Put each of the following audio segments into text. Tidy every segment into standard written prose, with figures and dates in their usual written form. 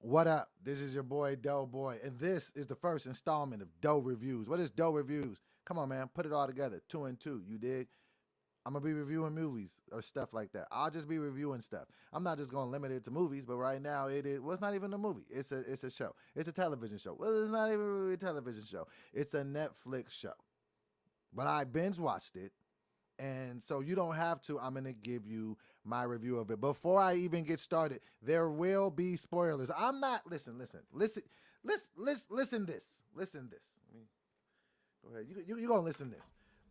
What up? This is your boy DoBoy, and this is the first installment of Doe Reviews. What is Doe Reviews? Come on, man, put it all together. Two and two, you dig? I'm gonna be reviewing movies or stuff like that. I'll just be reviewing stuff. I'm not just gonna limit it to movies, but right now it is. Well, it's not even a movie. It's a show. It's a television show. Well, it's not even really a television show. It's a Netflix show. But I binge watched it, and so you don't have to. I'm gonna give you my review of it. Before I even get started, there will be spoilers. I'm not. Listen. Listen this. Go ahead. You gonna listen to this.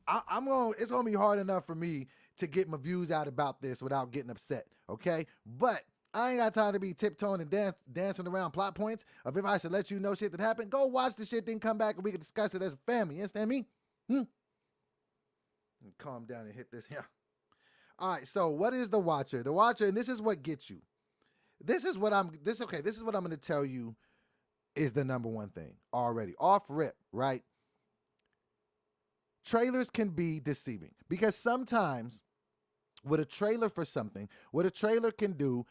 I'm gonna. It's gonna be hard enough for me to get my views out about this without getting upset. Okay, but I ain't got time to be tiptoeing and dancing around plot points of if I should let you know shit that happened. Go watch the shit, then come back and we can discuss it as a family. You understand me? Calm down and hit this here. All right. So what is the Watcher? The Watcher, and this is what gets you. This is what I'm. This okay. This is what I'm gonna tell you is the number one thing already off rip. Right. Trailers can be deceiving because sometimes with a trailer for something, what a trailer can do,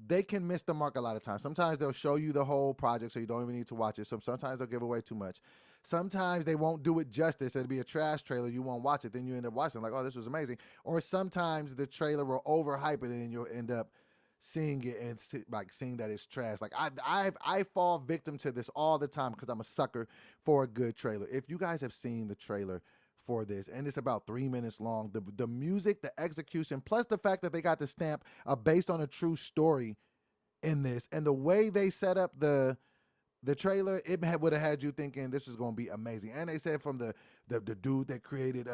they can miss the mark a lot of times. Sometimes they'll show you the whole project so you don't even need to watch it. So sometimes they'll give away too much. Sometimes they won't do it justice. It'll be a trash trailer. You won't watch it. Then you end up watching like, oh, this was amazing. Or sometimes the trailer will overhype it and you'll end up seeing it and like seeing that it's trash. Like I fall victim to this all the time because I'm a sucker for a good trailer. If you guys have seen the trailer for this, and it's about 3 minutes long, the music, the execution, plus the fact that they got the stamp based on a true story in this, and the way they set up the trailer, it would have had you thinking this is going to be amazing. And they said from the dude that created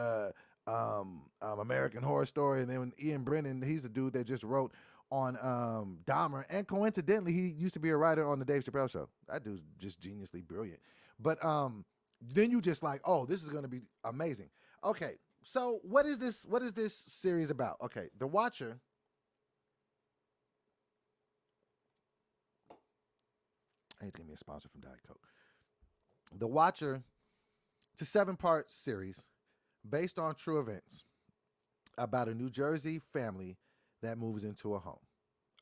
American Horror Story, and then Ian Brennan, he's the dude that just wrote on Dahmer, and coincidentally he used to be a writer on the Dave Chappelle Show. That dude's just geniusly brilliant. But then you just like, oh, this is going to be amazing. Okay, so what is this series about? Okay, The Watcher. I need to give me a sponsor from Diet Coke. The Watcher, it's a 7-part series based on true events about a New Jersey family that moves into a home.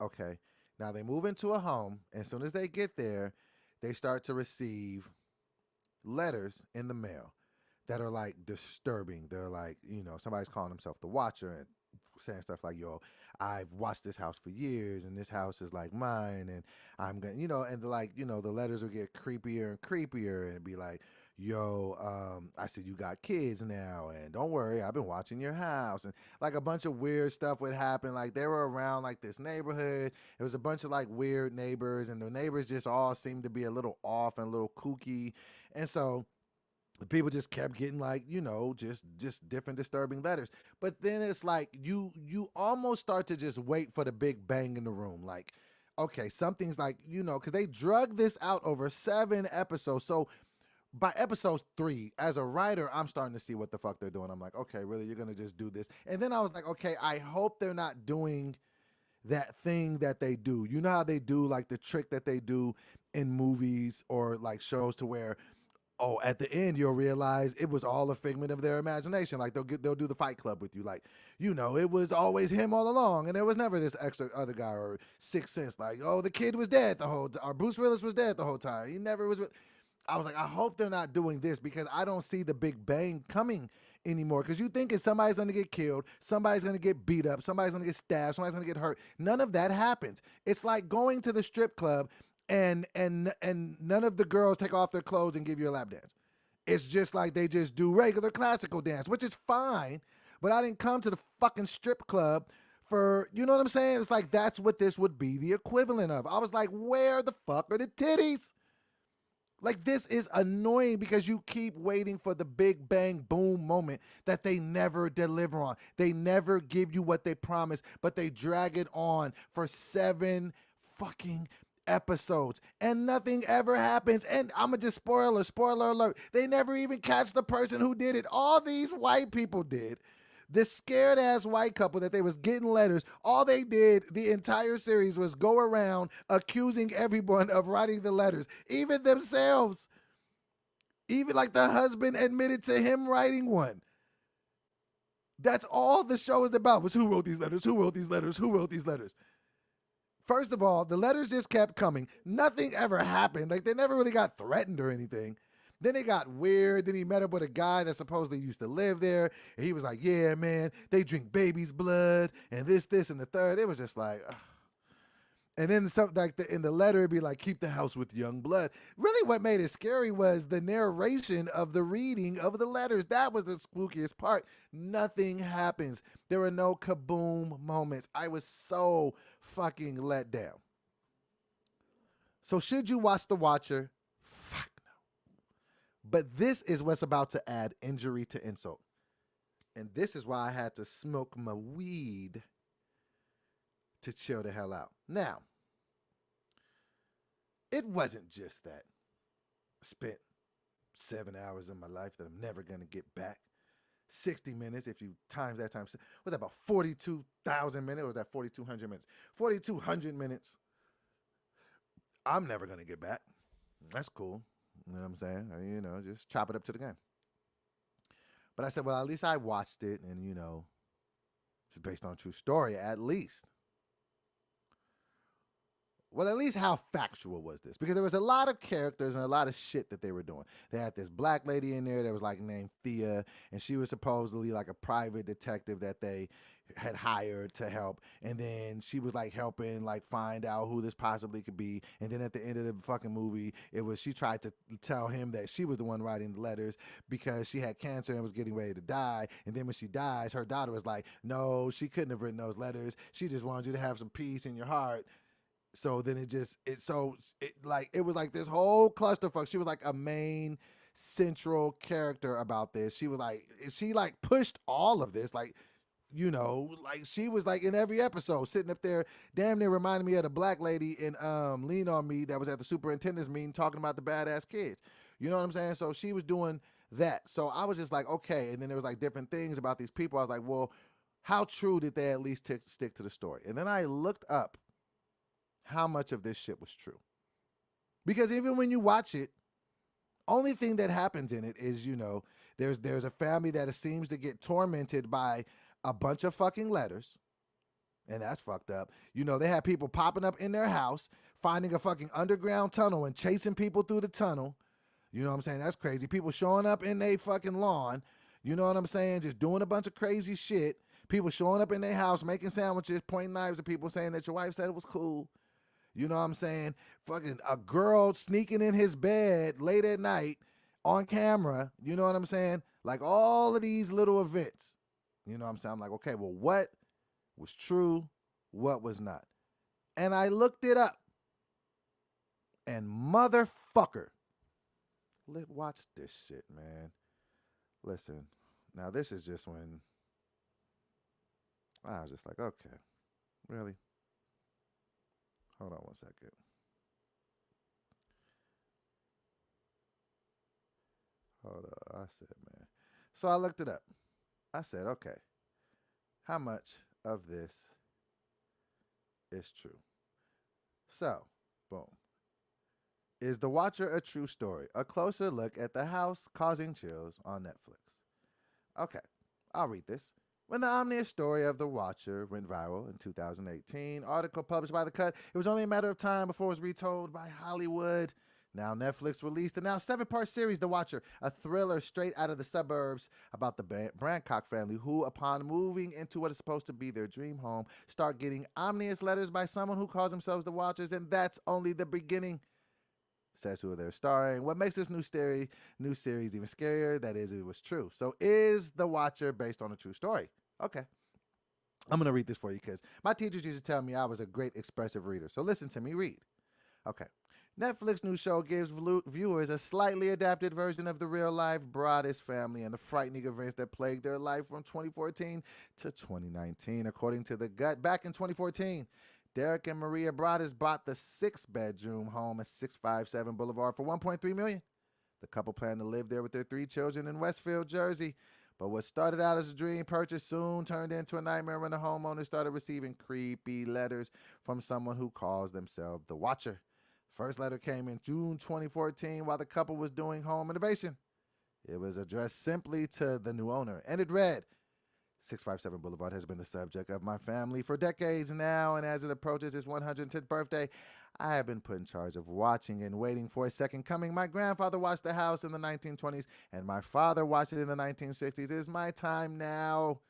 Okay, now they move into a home, and as soon as they get there, they start to receive letters in the mail that are like disturbing. They're like, somebody's calling himself the Watcher and saying stuff like, yo, I've watched this house for years and this house is like mine, and I'm gonna, and the letters will get creepier and creepier, and it'd be like, yo, I said you got kids now, and don't worry, I've been watching your house, and like a bunch of weird stuff would happen. Like they were around like this neighborhood. It was a bunch of like weird neighbors, and the neighbors just all seemed to be a little off and a little kooky. And so the people just kept getting like, just different disturbing letters. But then it's like you almost start to just wait for the big bang in the room. Like, okay, something's like, because they drug this out over 7 episodes. So by episode 3, as a writer, I'm starting to see what the fuck they're doing. I'm like, okay, really, you're gonna just do this? And then I was like, okay, I hope they're not doing that thing that they do. You know how they do like the trick that they do in movies or like shows to where, oh, at the end you'll realize it was all a figment of their imagination. Like they'll do the Fight Club with you, like, it was always him all along, and there was never this extra other guy. Or Sixth Sense, like, oh, the kid was dead the whole time, or Bruce Willis was dead the whole time. He never was. I was like, I hope they're not doing this because I don't see the big bang coming anymore. Because you think somebody's going to get killed, somebody's going to get beat up, somebody's going to get stabbed, somebody's going to get hurt. None of that happens. It's like going to the strip club and none of the girls take off their clothes and give you a lap dance. It's just like they just do regular classical dance, which is fine. But I didn't come to the fucking strip club for, you know what I'm saying? It's like that's what this would be the equivalent of. I was like, where the fuck are the titties? Like, this is annoying because you keep waiting for the big bang boom moment that they never deliver on. They never give you what they promise, but they drag it on for 7 fucking episodes and nothing ever happens. And I'm just spoiler alert. They never even catch the person who did it. All these white people did. This scared ass white couple that they was getting letters, all they did the entire series was go around accusing everyone of writing the letters, even themselves. Even like the husband admitted to him writing one. That's all the show is about, was who wrote these letters, who wrote these letters, who wrote these letters. First of all, the letters just kept coming. Nothing ever happened. Like, they never really got threatened or anything. Then it got weird. Then he met up with a guy that supposedly used to live there. And he was like, yeah, man, they drink baby's blood and this, and the third. It was just like, ugh. And then something like in the letter, it'd be like, keep the house with young blood. Really, what made it scary was the narration of the reading of the letters. That was the spookiest part. Nothing happens. There were no kaboom moments. I was so fucking let down. So should you watch The Watcher? Fuck no. But this is what's about to add injury to insult. And this is why I had to smoke my weed to chill the hell out. Now, it wasn't just that. I spent 7 hours of my life that I'm never going to get back. 60 minutes, if you times that times, was that about 42,000 minutes? Or was that 4,200 minutes? 4,200 minutes. I'm never going to get back. That's cool. You know what I'm saying? You know, just chop it up to the game. But I said, well, at least I watched it, and, you know, it's based on a true story, at least. Well, at least how factual was this? Because there was a lot of characters and a lot of shit that they were doing. They had this black lady in there that was like named Thea, and she was supposedly like a private detective that they had hired to help. And then she was like helping like find out who this possibly could be. And then at the end of the fucking movie, she tried to tell him that she was the one writing the letters because she had cancer and was getting ready to die. And then when she dies, her daughter was like, no, she couldn't have written those letters. She just wanted you to have some peace in your heart. So then it was like this whole clusterfuck. She was like a main central character about this. She pushed all of this. Like, you know, like she was like in every episode sitting up there, damn near reminding me of the black lady in Lean On Me that was at the superintendent's meeting talking about the badass kids. You know what I'm saying? So she was doing that. So I was just like, okay. And then there was like different things about these people. I was like, well, how true did they at least stick to the story? And then I looked up how much of this shit was true. Because even when you watch it, only thing that happens in it is, you know, there's a family that seems to get tormented by a bunch of fucking letters. And that's fucked up. You know, they have people popping up in their house, finding a fucking underground tunnel and chasing people through the tunnel. You know what I'm saying? That's crazy. People showing up in their fucking lawn. You know what I'm saying? Just doing a bunch of crazy shit. People showing up in their house, making sandwiches, pointing knives at people, saying that your wife said it was cool. You know what I'm saying? Fucking a girl sneaking in his bed late at night on camera. You know what I'm saying? Like all of these little events. You know what I'm saying? I'm like, okay, well, what was true? What was not? And I looked it up. And motherfucker. Watch this shit, man. Listen. Now, this is just when I was just like, okay, really? Hold on one second. Hold on. I said, man. So I looked it up. I said, okay, how much of this is true? So, boom. Is The Watcher a true story? A closer look at the house causing chills on Netflix. Okay, I'll read this. When the ominous story of The Watcher went viral in 2018, article published by The Cut, it was only a matter of time before it was retold by Hollywood. Now Netflix released the now 7-part series, The Watcher, a thriller straight out of the suburbs about the Brancock family who, upon moving into what is supposed to be their dream home, start getting ominous letters by someone who calls themselves The Watchers, and that's only the beginning. Says who they're starring. What makes this new series even scarier, that is, it was true. So is The Watcher based on a true story? Okay. I'm going to read this for you because my teachers used to tell me I was a great expressive reader. So listen to me read. Okay. Netflix new show gives viewers a slightly adapted version of the real-life Broaddus family and the frightening events that plagued their life from 2014 to 2019. According to The Gut, back in 2014, Derek and Maria Broaddus bought the 6-bedroom home at 657 Boulevard for $1.3 million. The couple planned to live there with their 3 children in Westfield, Jersey. But what started out as a dream purchase soon turned into a nightmare when the homeowners started receiving creepy letters from someone who calls themselves The Watcher. First letter came in June 2014 while the couple was doing home renovation. It was addressed simply to the new owner, and it read, 657 Boulevard has been the subject of my family for decades now, and as it approaches its 110th birthday, I have been put in charge of watching and waiting for a second coming. My grandfather watched the house in the 1920s, and my father watched it in the 1960s. It is my time now.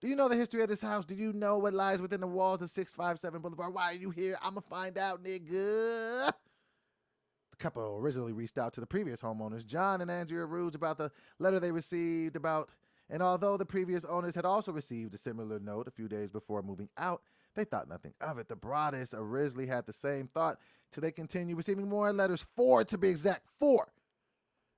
Do you know the history of this house? Do you know what lies within the walls of 657 Boulevard? Why are you here? I'ma find out, nigga. The couple originally reached out to the previous homeowners, John and Andrea Rudes, about the letter they received and although the previous owners had also received a similar note a few days before moving out, they thought nothing of it. The Broadus originally had the same thought till they continued receiving more letters, 4 to be exact, 4.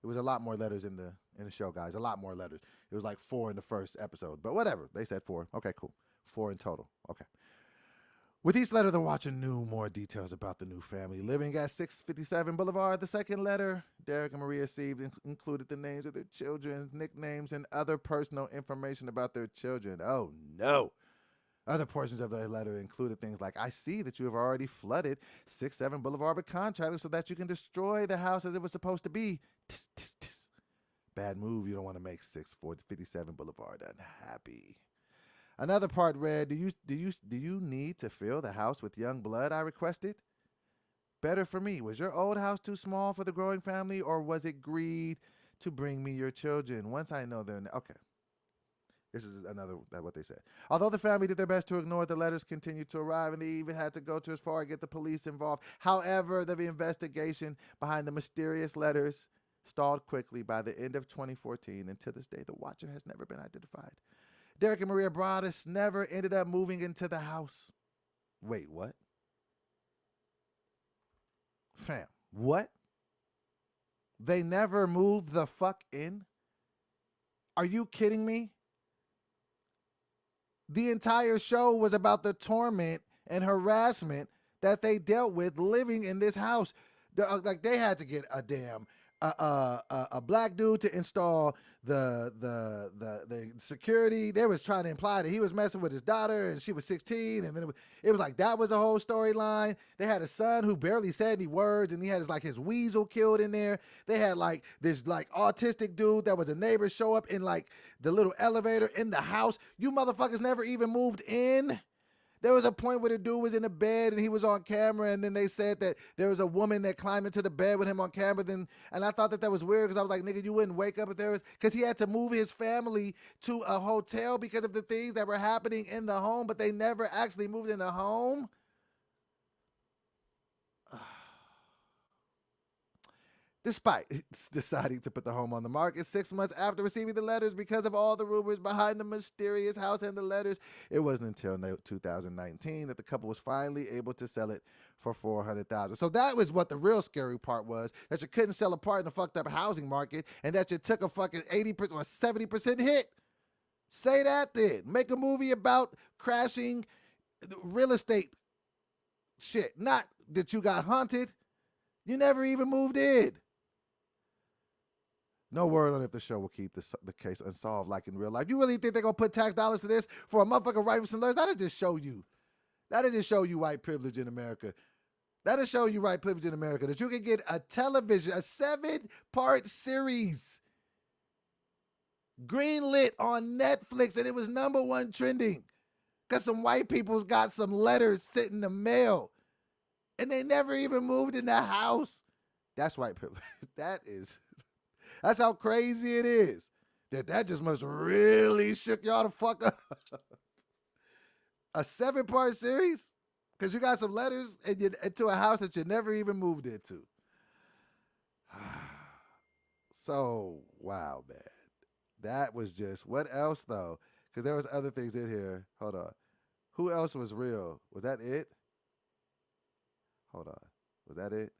It was a lot more letters in the show, guys, a lot more letters. It was like 4 in the first episode, but whatever. They said 4. Okay, cool. 4 in total. Okay. With each letter, the watcher knew more details about the new family living at 657 Boulevard. The second letter Derek and Maria received included the names of their children, nicknames, and other personal information about their children. Oh, no. Other portions of the letter included things like, I see that you have already flooded 67 Boulevard with contractors so that you can destroy the house as it was supposed to be. Tis, tis, tis. Bad move. You don't want to make 657 Boulevard unhappy. Another part read, do you need to fill the house with young blood? I requested. Better for me. Was your old house too small for the growing family, or was it greed to bring me your children? Once I know they're okay. This is another what they said. Although the family did their best to ignore it, the letters continued to arrive, and they even had to go to as far as get the police involved. However, the investigation behind the mysterious letters stalled quickly by the end of 2014, and to this day, the watcher has never been identified. Derek and Maria Broadus never ended up moving into the house. Wait, what? Fam, what? They never moved the fuck in? Are you kidding me? The entire show was about the torment and harassment that they dealt with living in this house. Like, they had to get a damn a black dude to install the security. They was trying to imply that he was messing with his daughter and she was 16, and then it was like that was a whole storyline. They had a son who barely said any words, and he had his weasel killed in there. They had like this like autistic dude that was a neighbor show up in like the little elevator in the house. You motherfuckers never even moved in. There was a point where the dude was in the bed and he was on camera, and then they said that there was a woman that climbed into the bed with him on camera. And I thought that was weird because I was like, nigga, you wouldn't wake up if there was, because he had to move his family to a hotel because of the things that were happening in the home, but they never actually moved in the home. Despite deciding to put the home on the market 6 months after receiving the letters because of all the rumors behind the mysterious house and the letters, it wasn't until 2019 that the couple was finally able to sell it for $400,000. So that was what the real scary part was, that you couldn't sell a part in the fucked up housing market and that you took a fucking 80% or 70% hit. Say that then. Make a movie about crashing real estate shit. Not that you got haunted. You never even moved in. No word on if the show will keep the case unsolved like in real life. You really think they're going to put tax dollars to this for a motherfucker writing some letters? That'll just show you. That'll just show you white privilege in America. That'll show you white privilege in America, that you can get a television, a 7-part series greenlit on Netflix, and it was #1 trending because some white people's got some letters sitting in the mail, and they never even moved in the house. That's white privilege. That's how crazy it is. That just must really shook y'all the fuck up. A 7-part series? Because you got some letters into a house that you never even moved into. So, wow, man. That was just, what else though? Because there was other things in here. Hold on. Who else was real? Was that it? Hold on. Was that it?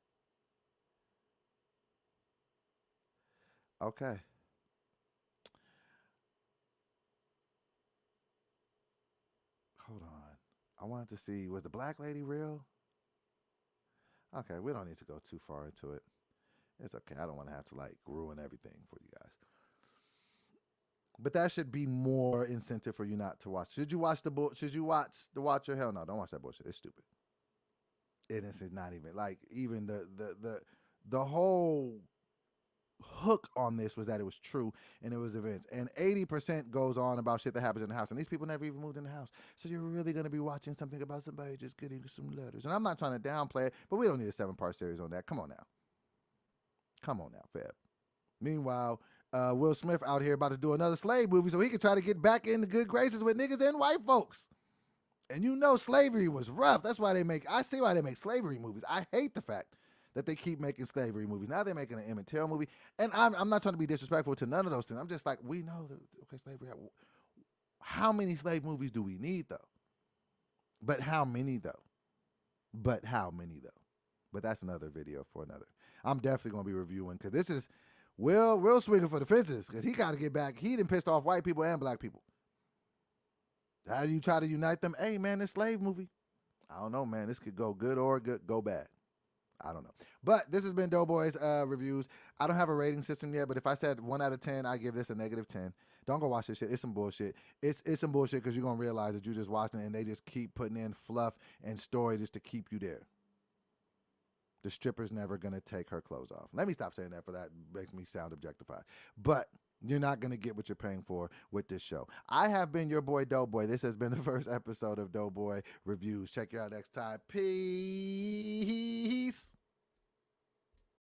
Okay. Hold on. I wanted to see, was the black lady real? Okay, we don't need to go too far into it. It's okay. I don't want to have to like ruin everything for you guys. But that should be more incentive for you not to watch. Should you watch The Watcher? Hell no, don't watch that bullshit. It's stupid. It is not even like even the whole hook on this was that it was true and it was events. And 80% goes on about shit that happens in the house. And these people never even moved in the house. So you're really going to be watching something about somebody just getting some letters. And I'm not trying to downplay it, but we don't need a 7-part series on that. Come on now. Come on now, Feb. Meanwhile, Will Smith out here about to do another slave movie so he can try to get back in the good graces with niggas and white folks. And you know slavery was rough. That's why I see why they make slavery movies. I hate the fact that they keep making slavery movies. Now they're making an Emmett Till movie. And I'm not trying to be disrespectful to none of those things. I'm just like, we know that, okay, slavery. How many slave movies do we need, though? But how many, though? But that's another video for another. I'm definitely going to be reviewing, because this is Will swinging for the fences, because he got to get back. He done pissed off white people and black people. How do you try to unite them? Hey, man, this slave movie. I don't know, man. This could go good or go bad. I don't know. But this has been DoBoy's reviews. I don't have a rating system yet, but if I said 1 out of 10, I give this a -10. Don't go watch this shit. It's some bullshit. It's some bullshit, because you're going to realize that you just watched it and they just keep putting in fluff and story just to keep you there. The stripper's never going to take her clothes off. Let me stop saying that, for that makes me sound objectified. But you're not going to get what you're paying for with this show. I have been your boy, DoBoy. This has been the first episode of DoBoy Reviews. Check you out next time. Peace.